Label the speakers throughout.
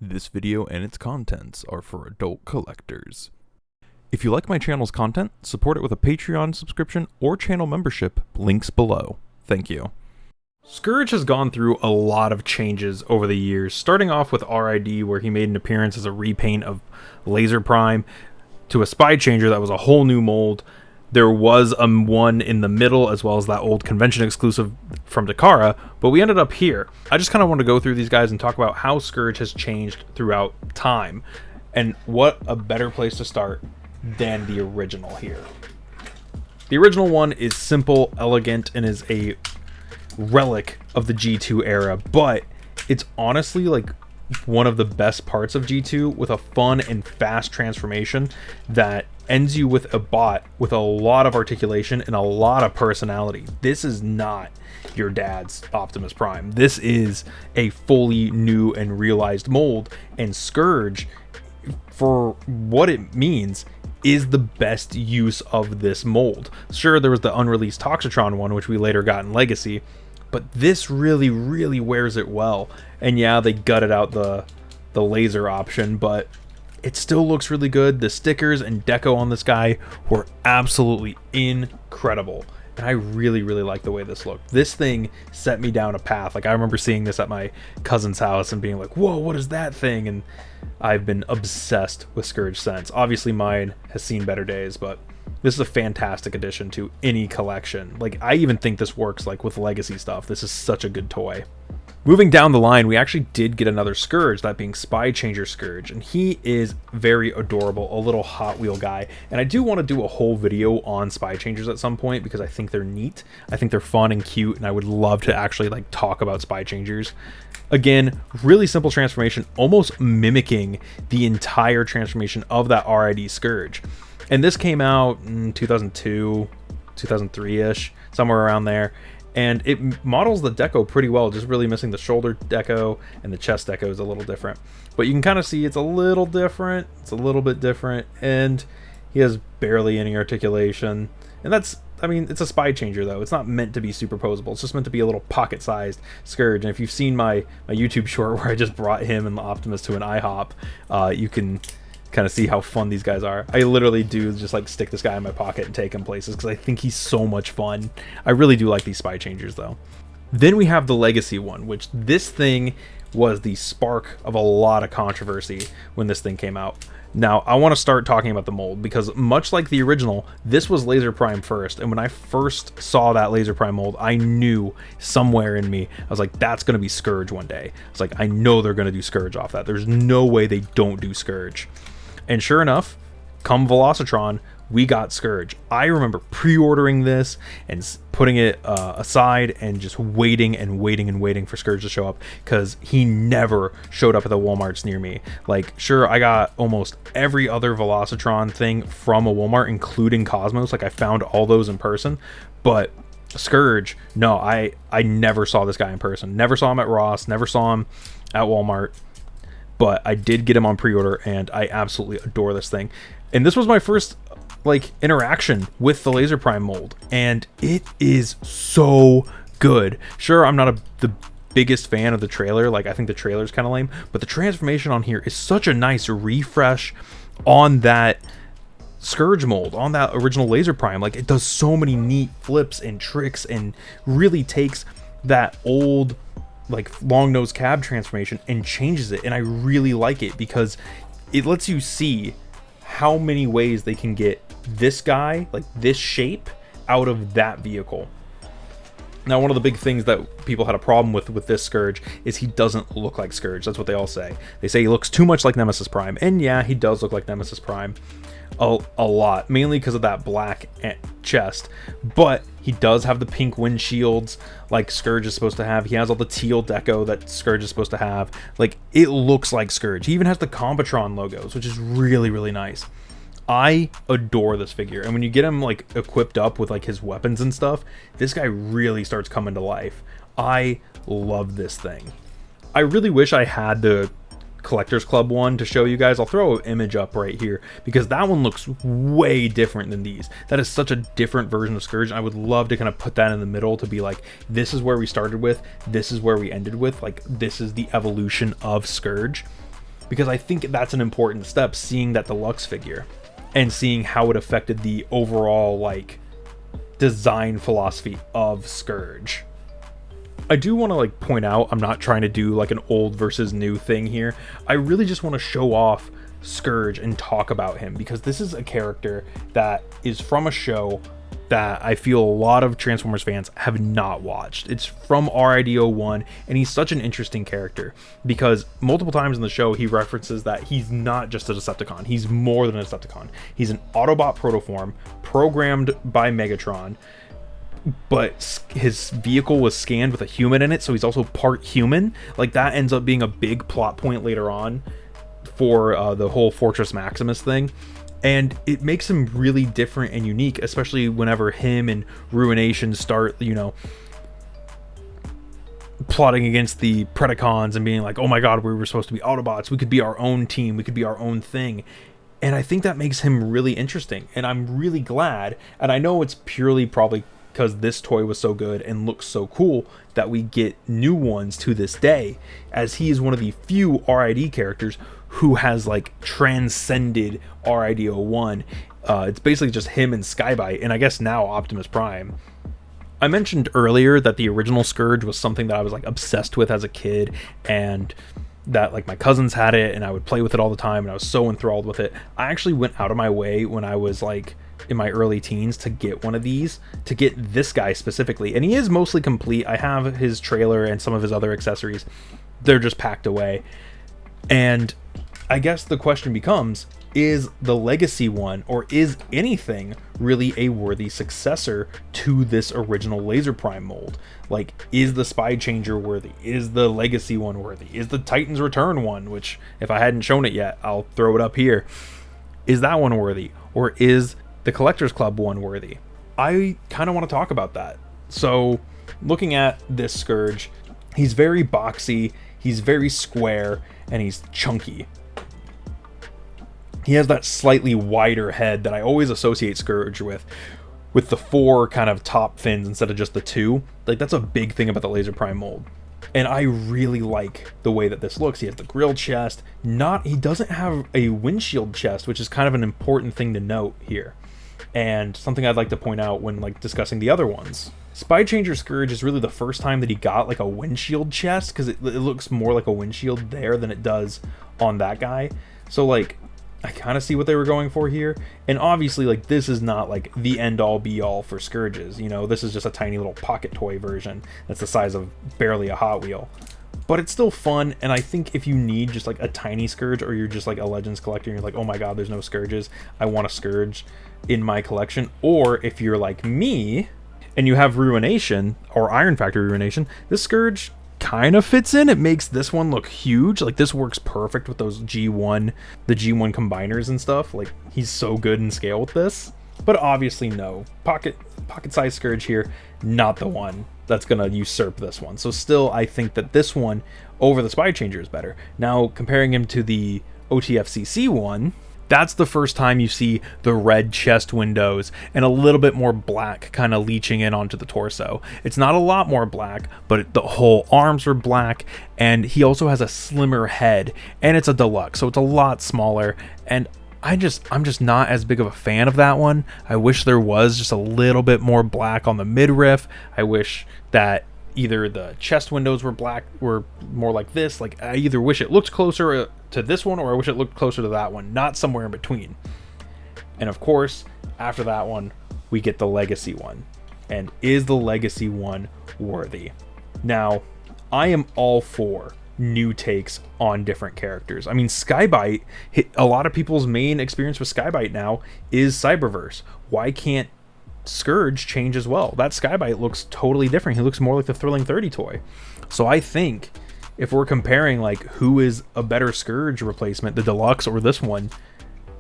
Speaker 1: This video and its contents are for adult collectors. If you like my channel's content, support it with a Patreon subscription or channel membership, links below. Thank you. Scourge has gone through a lot of changes over the years, starting off with RID, where he made an appearance as a repaint of Laser Prime, to a Spy Changer that was a whole new mold. There was one in the middle, as well as that old convention exclusive from Takara, but we ended up here. I just kind of want to go through these guys and talk about how Scourge has changed throughout time, and what a better place to start than the original here. The original one is simple, elegant, and is a relic of the G2 era, but it's honestly like one of the best parts of G2, with a fun and fast transformation that ends you with a bot with a lot of articulation and a lot of personality. This is not your dad's Optimus Prime. This is a fully new and realized mold, and Scourge, for what it means, is the best use of this mold. Sure, there was the unreleased Toxitron one, which we later got in Legacy, but this really wears it well. And yeah, they gutted out the laser option, but it still looks really good. The stickers and deco on this guy were absolutely incredible, and I really like the way this looked. This thing set me down a path. Like, I remember seeing this at my cousin's house and being like, whoa, what is that thing? And I've been obsessed with Scourge since. Obviously mine has seen better days, but this is a fantastic addition to any collection. Like, I even think this works like with Legacy stuff. This is such a good toy. Moving down the line, we actually did get another Scourge, that being Spy Changer Scourge, and he is very adorable, a little Hot Wheel guy. And I do want to do a whole video on Spy Changers at some point, because I think they're neat. I think they're fun and cute, and I would love to actually like talk about Spy Changers. Again, really simple transformation, almost mimicking the entire transformation of that RID Scourge. And this came out in 2002, 2003-ish, somewhere around there. And it models the deco pretty well, just really missing the shoulder deco, and the chest deco is a little different. But you can kind of see it's a little different, it's a little bit different, and he has barely any articulation. And that's, I mean, it's a Spy Changer though. It's not meant to be superposable. It's just meant to be a little pocket-sized Scourge. And if you've seen my YouTube short where I just brought him and the Optimus to an IHOP, you can kind of see how fun these guys are. I literally do just like stick this guy in my pocket and take him places because I think he's so much fun. I really do like these Spy Changers though. Then we have the Legacy one, which this thing was the spark of a lot of controversy when this thing came out. Now, I want to start talking about the mold, because much like the original, this was Laser Prime first, and when I first saw that Laser Prime mold, I knew somewhere in me, I was like, that's going to be Scourge one day. It's like, I know they're going to do Scourge off that. There's no way they don't do Scourge. And sure enough, come Velocitron, we got Scourge. I remember pre-ordering this and putting it aside and just waiting for Scourge to show up, because he never showed up at the Walmarts near me. Like, sure, I got almost every other Velocitron thing from a Walmart, including Cosmos. Like, I found all those in person, but Scourge, no, I never saw this guy in person. Never saw him at Ross, never saw him at Walmart. But I did get him on pre-order, and I absolutely adore this thing. And this was my first like interaction with the Laser Prime mold, and it is so good. Sure, I'm not the biggest fan of the trailer. Like, I think the trailer's kind of lame, but the transformation on here is such a nice refresh on that Scourge mold, on that original Laser Prime. Like, it does so many neat flips and tricks, and really takes that old like long nose cab transformation and changes it. And I really like it because it lets you see how many ways they can get this guy, like this shape, out of that vehicle. Now, one of the big things that people had a problem with this Scourge is he doesn't look like Scourge. That's what they all say. They say he looks too much like Nemesis Prime, and yeah, he does look like Nemesis Prime a lot, mainly because of that black chest. But he does have the pink windshields like Scourge is supposed to have. He has all the teal deco that Scourge is supposed to have. Like, it looks like Scourge. He even has the Combatron logos, which is really nice. I adore this figure, and when you get him like equipped up with like his weapons and stuff, this guy really starts coming to life. I love this thing. I really wish I had the Collectors Club one to show you guys. I'll throw an image up right here, because that one looks way different than these. That is such a different version of Scourge, and I would love to kind of put that in the middle to be like, this is where we started with, this is where we ended with, like, this is the evolution of Scourge. because I think that's an important step, seeing that deluxe figure and seeing how it affected the overall like design philosophy of Scourge. I do want to like point out, I'm not trying to do like an old versus new thing here. I really just want to show off Scourge and talk about him, because this is a character that is from a show that I feel a lot of Transformers fans have not watched. It's from RID-01, and he's such an interesting character because multiple times in the show he references that he's not just a Decepticon, he's more than a Decepticon. He's an Autobot protoform programmed by Megatron, but his vehicle was scanned with a human in it, so he's also part human. Like, that ends up being a big plot point later on for the whole Fortress Maximus thing. And it makes him really different and unique, especially whenever him and Ruination start, you know, plotting against the Predacons and being like, oh my god, we were supposed to be Autobots, we could be our own team, we could be our own thing. And I think that makes him really interesting, and I'm really glad, and I know it's purely probably because this toy was so good and looks so cool that we get new ones to this day, as he is one of the few RID characters who has like transcended RID-01. It's basically just him and Skybite, and I guess now Optimus Prime. I mentioned earlier that the original Scourge was something that I was like obsessed with as a kid, and that like my cousins had it and I would play with it all the time, and I was so enthralled with it. I actually went out of my way when I was like in my early teens to get one of these, to get this guy specifically, and he is mostly complete. I have his trailer and some of his other accessories. They're just packed away. And I guess the question becomes, is the Legacy one, or is anything really a worthy successor to this original Laser Prime mold? Like, is the Spy Changer worthy? Is the Legacy one worthy? Is the Titan's Return one, which if I hadn't shown it yet, I'll throw it up here, is that one worthy? Or is the Collectors Club one worthy? I kind of want to talk about that. So looking at this Scourge, he's very boxy, he's very square, and he's chunky. He has that slightly wider head that I always associate Scourge with the 4 kind of top fins instead of just the 2. Like, that's a big thing about the Laser Prime mold. And I really like the way that this looks. He has the grill chest. He doesn't have a windshield chest, which is kind of an important thing to note here, and something I'd like to point out when like discussing the other ones. Spy Changer Scourge is really the first time that he got like a windshield chest, because it looks more like a windshield there than it does on that guy. So like, I kind of see what they were going for here. And obviously, like, this is not like the end all be all for Scourges, you know. This is just a tiny little pocket toy version that's the size of barely a Hot Wheel, but it's still fun. And I think if you need just like a tiny Scourge, or you're just like a Legends collector and you're like, oh my god, there's no Scourges, I want a Scourge in my collection. Or if you're like me and you have Ruination or Iron Factory Ruination, this Scourge kind of fits in. It makes this one look huge. Like, this works perfect with those G1, the G1 combiners and stuff. Like, he's so good in scale with this. But obviously, no, pocket size Scourge here, not the one that's gonna usurp this one. So still, I think that this one over the Spy Changer is better. Now, comparing him to the OTFCC one, that's the first time you see the red chest windows and a little bit more black kind of leaching in onto the torso. It's not a lot more black, but the whole arms are black, and he also has a slimmer head, and it's a deluxe, so it's a lot smaller. And I'm just not as big of a fan of that one. I wish there was just a little bit more black on the midriff. I wish that either the chest windows were black, were more like this. Like, I either wish it looked closer to this one, or I wish it looked closer to that one, not somewhere in between. And of course, after that one, we get the Legacy one. And is the Legacy one worthy? Now, I am all for new takes on different characters. I mean, Skybite, a lot of people's main experience with Skybite now is Cyberverse. Why can't Scourge change as well? That Skybite looks totally different. He looks more like the Thrilling 30 toy. So I think if we're comparing like who is a better Scourge replacement, the deluxe or this one,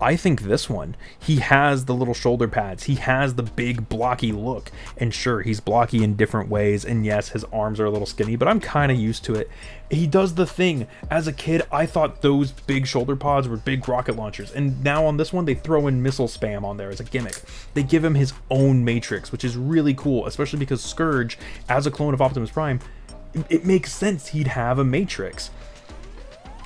Speaker 1: I think this one. He has the little shoulder pads, he has the big blocky look, and sure, he's blocky in different ways, and yes, his arms are a little skinny, but I'm kind of used to it. He does the thing. As a kid, I thought those big shoulder pods were big rocket launchers, and now on this one, they throw in missile spam on there as a gimmick. They give him his own Matrix, which is really cool, especially because Scourge, as a clone of Optimus Prime, it makes sense he'd have a Matrix.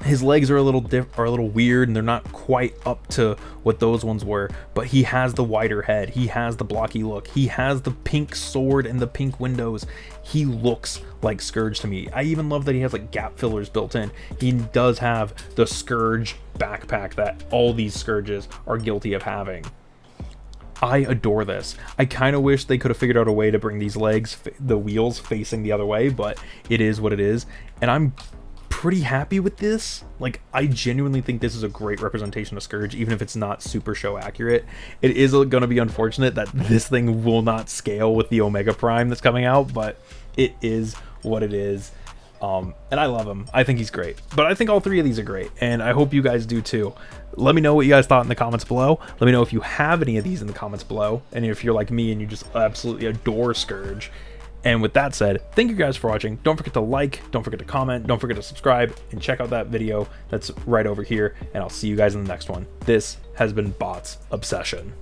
Speaker 1: his legs are a little weird, and they're not quite up to what those ones were, but he has the wider head, he has the blocky look, he has the pink sword and the pink windows. He looks like Scourge to me. I even love that he has like gap fillers built in. He does have the Scourge backpack that all these Scourges are guilty of having. I adore this. I kind of wish they could have figured out a way to bring these legs, the wheels, facing the other way, but it is what it is, and I'm pretty happy with this. Like, I genuinely think this is a great representation of Scourge, even if it's not super show accurate. It is going to be unfortunate that this thing will not scale with the Omega Prime that's coming out, but it is what it is. And I love him. I think he's great. But I think all three of these are great, and I hope you guys do too. Let me know what you guys thought in the comments below. Let me know if you have any of these in the comments below, and if you're like me and you just absolutely adore Scourge. And with that said, thank you guys for watching. Don't forget to like, don't forget to comment, don't forget to subscribe, and check out that video that's right over here, and I'll see you guys in the next one. This has been Bots Obsession.